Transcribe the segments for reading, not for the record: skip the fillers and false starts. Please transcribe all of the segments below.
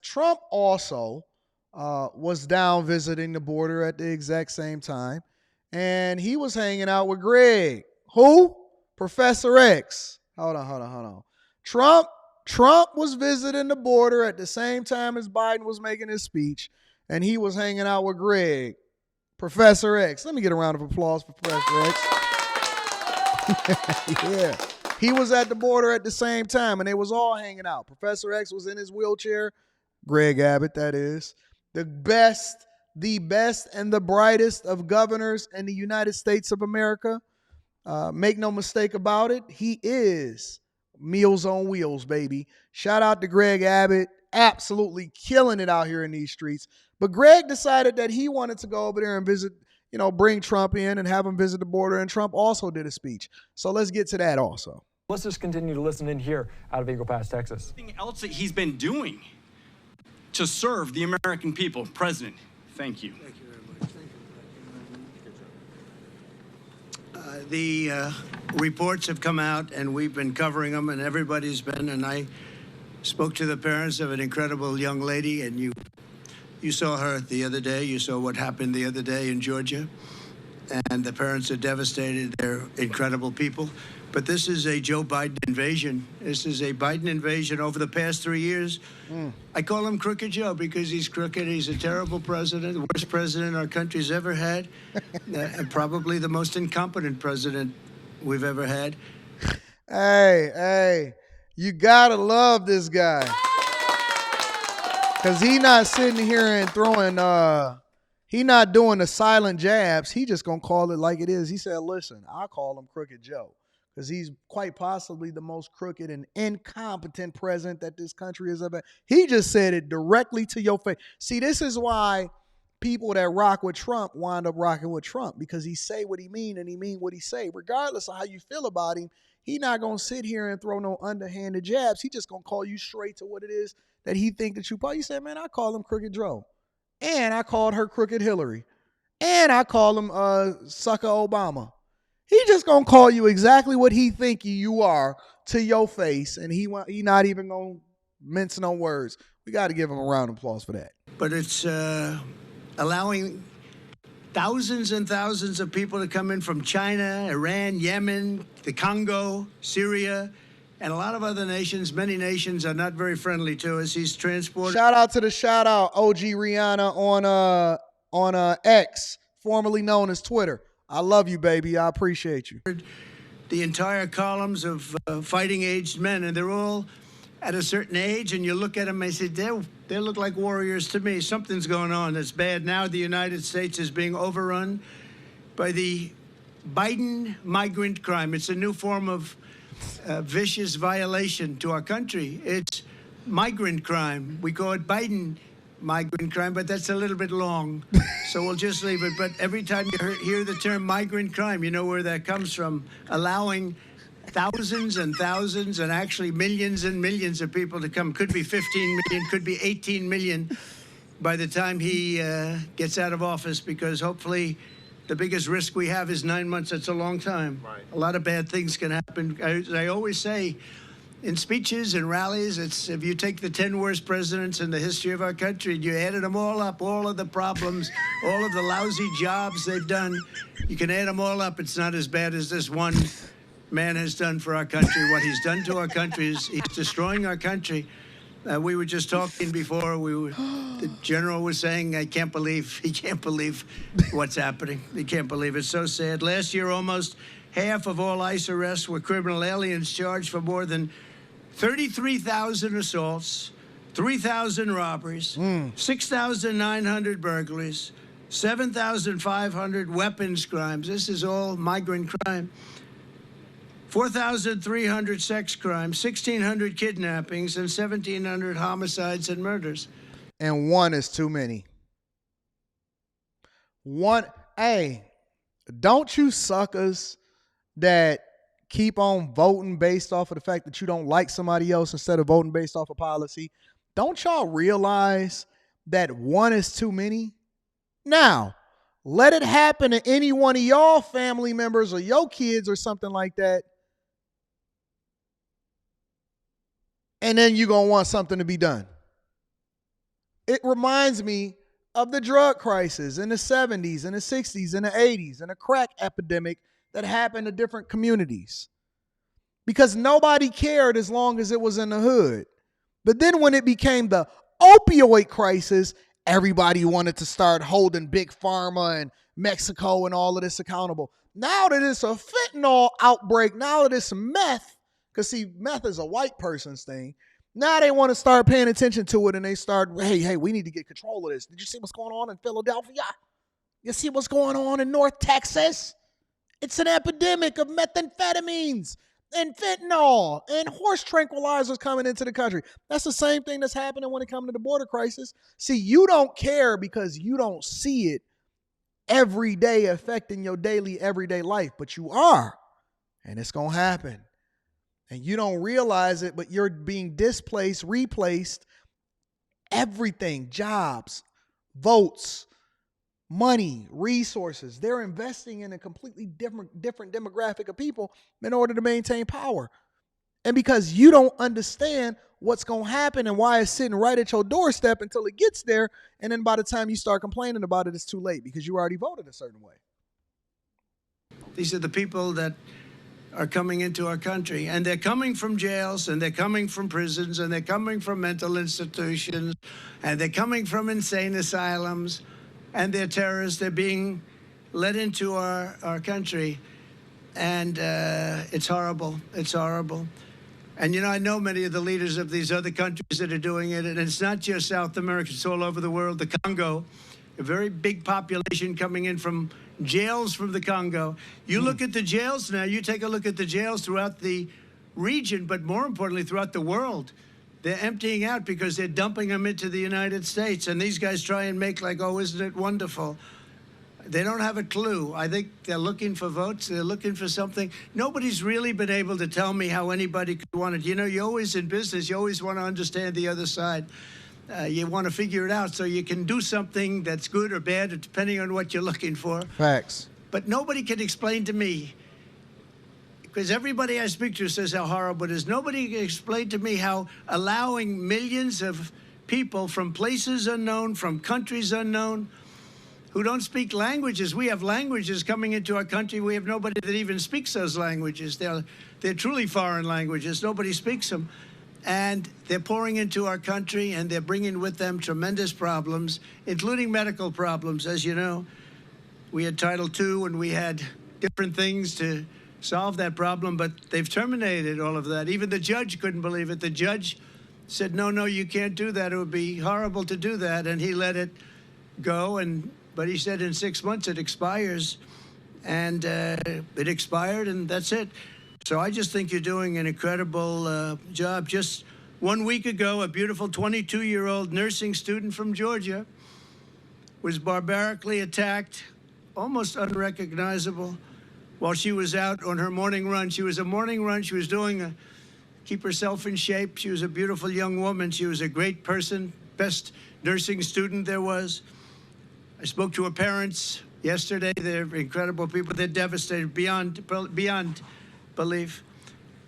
Trump also was down visiting the border at the exact same time, and he was hanging out with Greg. Who? Professor X. Hold on. Trump Trump was visiting the border at the same time as Biden was making his speech, and he was hanging out with Greg, Professor X. Let me get a round of applause for Professor X. Yeah. He was at the border at the same time, and they was all hanging out. Professor X was in his wheelchair. Greg Abbott, that is. The best, and the brightest of governors in the United States of America. Make no mistake about it. He is Meals on Wheels, baby. Shout out to Greg Abbott. Absolutely killing it out here in these streets. But Greg decided that he wanted to go over there and visit, bring Trump in and have him visit the border. And Trump also did a speech. So let's get to that also. Let's just continue to listen in here out of Eagle Pass, Texas. Anything else that he's been doing to serve the American people. President, thank you. Thank you very much. The reports have come out, and we've been covering them, and everybody's been. And I spoke to the parents of an incredible young lady, and you saw her the other day. You saw what happened the other day in Georgia. And the parents are devastated. They're incredible people. But this is a Joe Biden invasion. This is a Biden invasion over the past 3 years. I call him Crooked Joe because he's crooked. He's a terrible president, the worst president our country's ever had, and probably the most incompetent president we've ever had. Hey, you gotta love this guy. Because he not sitting here and throwing, he not doing the silent jabs. He just gonna call it like it is. He said, listen, I call him Crooked Joe. Because he's quite possibly the most crooked and incompetent president that this country has ever. He just said it directly to your face. See, this is why people that rock with Trump wind up rocking with Trump, because he say what he mean and he mean what he say. Regardless of how you feel about him, he not going to sit here and throw no underhanded jabs. He just going to call you straight to what it is that he think that you probably. You said, man, I call him Crooked Joe. And I called her Crooked Hillary. And I call him Sucker Obama. He just gonna call you exactly what he think you are to your face, and he not even gonna mince no words. We got to give him a round of applause for that. But it's allowing thousands and thousands of people to come in from China, Iran, Yemen, the Congo, Syria, and a lot of other nations. Many nations are not very friendly to us. He's transported. Shout out to the OG Rihanna on X, formerly known as Twitter. I love you, baby. I appreciate you. The entire columns of fighting aged men, and they're all at a certain age, and you look at them and say, they look like warriors to me. Something's going on that's bad. Now the United States is being overrun by the Biden migrant crime. It's a new form of vicious violation to our country. It's migrant crime. We call it Biden migrant crime, but that's a little bit long, so we'll just leave it. But every time you hear the term migrant crime, you know where that comes from. Allowing thousands and thousands and actually millions and millions of people to come. Could be 15 million, could be 18 million by the time he gets out of office, because hopefully the biggest risk we have is 9 months. That's a long time. Right. A lot of bad things can happen. I always say, in speeches and rallies, it's if you take the 10 worst presidents in the history of our country and you added them all up, all of the problems, all of the lousy jobs they've done, you can add them all up. It's not as bad as this one man has done for our country. What he's done to our country is he's destroying our country. We were just talking before. The general was saying, he can't believe what's happening. He can't believe it. It's so sad. Last year, almost half of all ICE arrests were criminal aliens charged for more than 33,000 assaults, 3,000 robberies, 6,900 burglaries, 7,500 weapons crimes. This is all migrant crime. 4,300 sex crimes, 1,600 kidnappings, and 1,700 homicides and murders. And one is too many. Hey, don't you suckers that keep on voting based off of the fact that you don't like somebody else instead of voting based off of policy, don't y'all realize that one is too many? Now, let it happen to any one of y'all family members or your kids or something like that, and then you're going to want something to be done. It reminds me of the drug crisis in the 70s and the 60s and the 80s and the crack epidemic that happened to different communities. Because nobody cared as long as it was in the hood. But then when it became the opioid crisis, everybody wanted to start holding Big Pharma and Mexico and all of this accountable. Now that it's a fentanyl outbreak, now that it's meth, because see, meth is a white person's thing. Now they want to start paying attention to it and they start, hey, we need to get control of this. Did you see what's going on in Philadelphia? You see what's going on in North Texas? It's an epidemic of methamphetamines and fentanyl and horse tranquilizers coming into the country. That's the same thing that's happening when it comes to the border crisis. See, you don't care because you don't see it every day affecting your daily, everyday life, but you are, and it's going to happen. And you don't realize it, but you're being displaced, replaced, everything, jobs, votes, money, resources. They're investing in a completely different demographic of people in order to maintain power. And because you don't understand what's going to happen and why it's sitting right at your doorstep until it gets there, and then by the time you start complaining about it, it's too late because you already voted a certain way. These are the people that are coming into our country, and they're coming from jails, and they're coming from prisons, and they're coming from mental institutions, and they're coming from insane asylums, and they're terrorists. They're being led into our country, and it's horrible. It's horrible. And, you know, I know many of the leaders of these other countries that are doing it, and it's not just South America. It's all over the world. The Congo, a very big population coming in from jails from the Congo. You look at the jails now, you take a look at the jails throughout the region, but more importantly, throughout the world. They're emptying out because they're dumping them into the United States. And these guys try and make like, oh, isn't it wonderful? They don't have a clue. I think they're looking for votes. They're looking for something. Nobody's really been able to tell me how anybody could want it. You know, you're always in business. You always want to understand the other side. You want to figure it out so you can do something that's good or bad, depending on what you're looking for. Facts. But nobody can explain to me, because everybody I speak to says how horrible it is. Nobody can explain to me how allowing millions of people from places unknown, from countries unknown, who don't speak languages. We have languages coming into our country. We have nobody that even speaks those languages. They're truly foreign languages. Nobody speaks them. And they're pouring into our country, and they're bringing with them tremendous problems, including medical problems. As you know, we had Title II, and we had different things to solve that problem, but they've terminated all of that. Even the judge couldn't believe it. The judge said, no, you can't do that. It would be horrible to do that, and he let it go. But he said in 6 months it expires, and it expired, and that's it. So I just think you're doing an incredible job. Just 1 week ago, a beautiful 22-year-old nursing student from Georgia was barbarically attacked, almost unrecognizable, while she was out on her morning run. She was a morning run. She was doing keep herself in shape. She was a beautiful young woman. She was a great person, best nursing student there was. I spoke to her parents yesterday. They're incredible people. They're devastated beyond belief.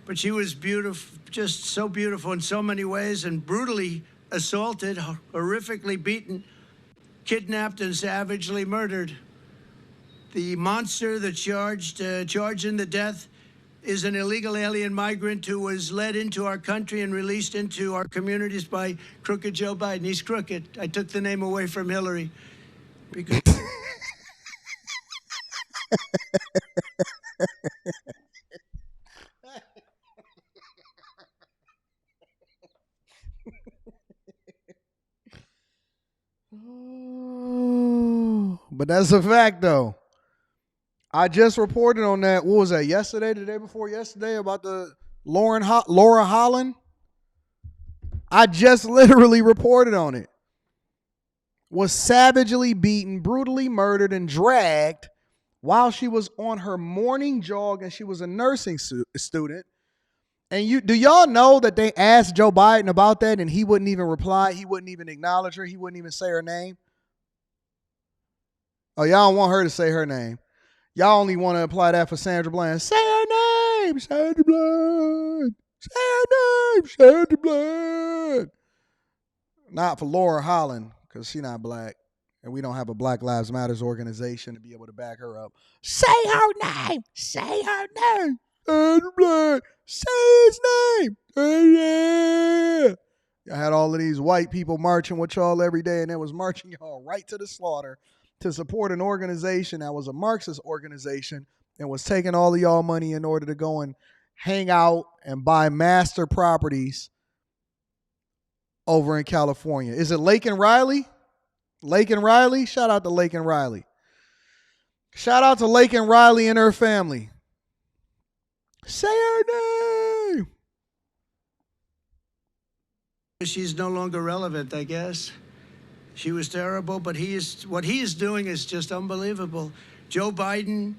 But she was beautiful, just so beautiful in so many ways, and brutally assaulted, horrifically beaten, kidnapped, and savagely murdered. The monster that charged in the death is an illegal alien migrant who was led into our country and released into our communities by crooked Joe Biden. He's crooked. I took the name away from Hillary because but that's a fact, though. I just reported on that. What was that? Yesterday, the day before yesterday, about the Laura Holland. I just literally reported on it. Was savagely beaten, brutally murdered, and dragged while she was on her morning jog, and she was a nursing student. And do y'all know that they asked Joe Biden about that, and he wouldn't even reply? He wouldn't even acknowledge her. He wouldn't even say her name. Oh, y'all don't want her to say her name. Y'all only want to apply that for Sandra Bland. Say her name, Sandra Bland. Say her name, Sandra Bland. Not for Laura Holland, because she's not black. And we don't have a Black Lives Matters organization to be able to back her up. Say her name. Say her name. Say his name. I had all of these white people marching with y'all every day, and it was marching y'all right to the slaughter to support an organization that was a Marxist organization and was taking all of y'all money in order to go and hang out and buy master properties over in California. Is it Lake and Riley? Lake and Riley? Shout out to Lake and Riley. Shout out to Lake and Riley and her family. Say her name. She's no longer relevant, I guess. She was terrible, but what he is doing is just unbelievable. Joe Biden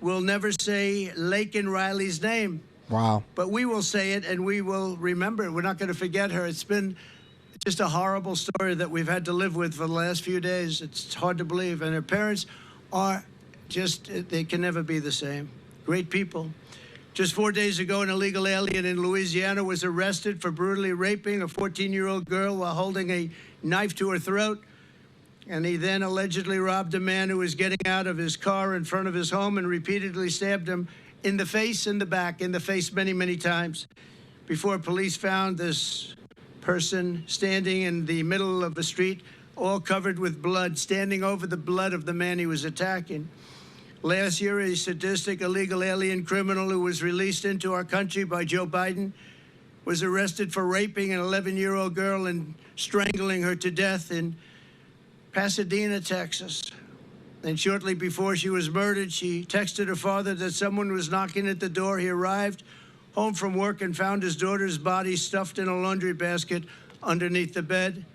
will never say Lake and Riley's name. Wow. But we will say it, and we will remember it. We're not going to forget her. It's been just a horrible story that we've had to live with for the last few days. It's hard to believe. And her parents are just, they can never be the same. Great people. Just 4 days ago, an illegal alien in Louisiana was arrested for brutally raping a 14-year-old girl while holding a knife to her throat. And he then allegedly robbed a man who was getting out of his car in front of his home and repeatedly stabbed him in the face, in the back, in the face many, many times before police found this person standing in the middle of the street, all covered with blood, standing over the blood of the man he was attacking. Last year, a sadistic illegal alien criminal who was released into our country by Joe Biden was arrested for raping an 11-year-old girl and strangling her to death in Pasadena, Texas. And shortly before she was murdered, she texted her father that someone was knocking at the door. He arrived home from work and found his daughter's body stuffed in a laundry basket underneath the bed.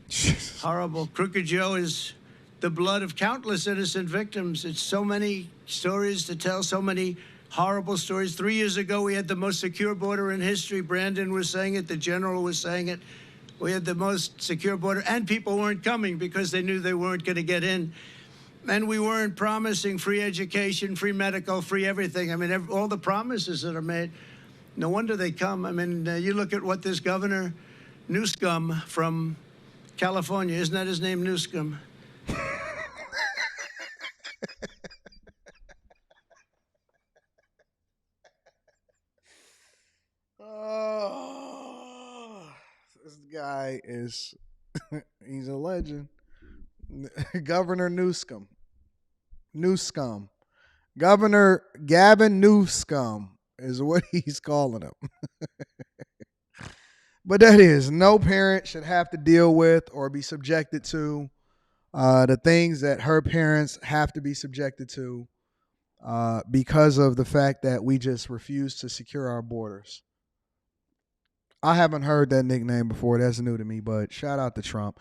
Jesus. Horrible. Crooked Joe is the blood of countless innocent victims. It's so many stories to tell, so many horrible stories. 3 years ago, we had the most secure border in history. Brandon was saying it. The general was saying it. We had the most secure border, and people weren't coming because they knew they weren't going to get in. And we weren't promising free education, free medical, free everything. I mean, all the promises that are made, no wonder they come. I mean, you look at what this Governor Newsom from California, isn't that his name, Newsom? Oh, this guy is, he's a legend. Governor Newsom. Governor Gavin Newsom is what he's calling him. But that is, no parent should have to deal with or be subjected to the things that her parents have to be subjected to because of the fact that we just refuse to secure our borders. I haven't heard that nickname before. That's new to me, but shout out to Trump.